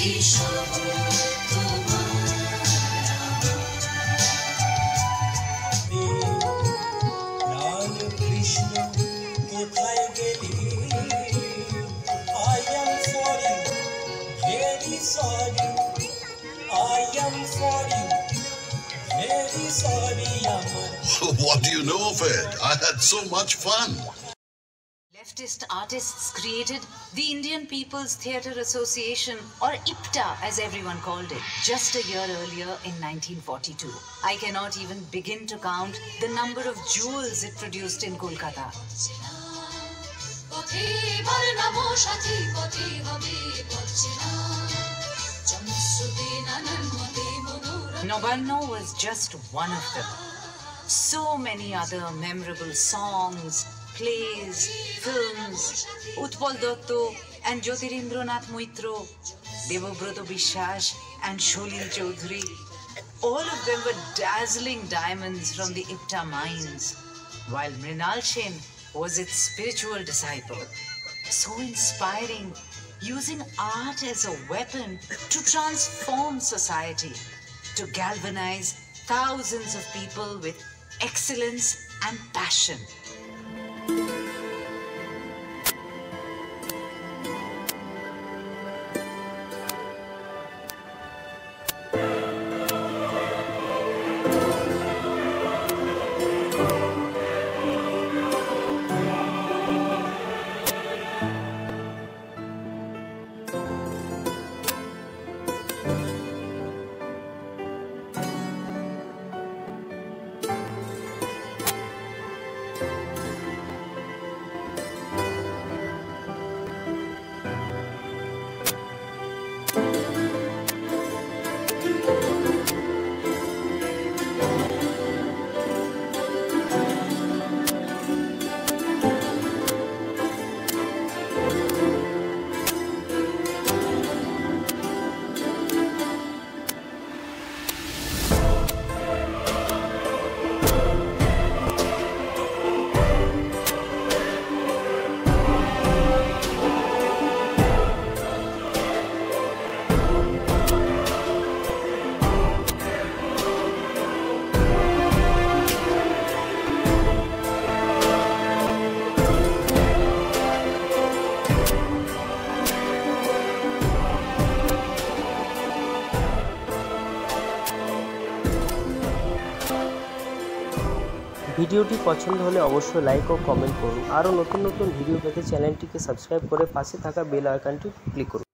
What do you know of it? I had so much fun. Leftist artists created the Indian People's Theatre Association, or IPTA as everyone called it, just a year earlier in 1942. I cannot even begin to count the number of jewels it produced in Kolkata. Nabanno was just one of them. So many other memorable songs, plays, films, Utpal Dotto and Jyotirindranath Moitro, Devabroto Bishwas and Sholil Choudhury, all of them were dazzling diamonds from the IPTA mines, while Mrinal Sen was its spiritual disciple. So inspiring, using art as a weapon to transform society, to galvanize thousands of people with excellence and passion. ভিডিওটি পছন্দ হলে অবশ্যই like ও comment করুন। আরও নতুন নতুন video পেতে চ্যানেলটিকে সাবস্ক্রাইব করে পাশে থাকা বেল আইকনটি ক্লিক করুন।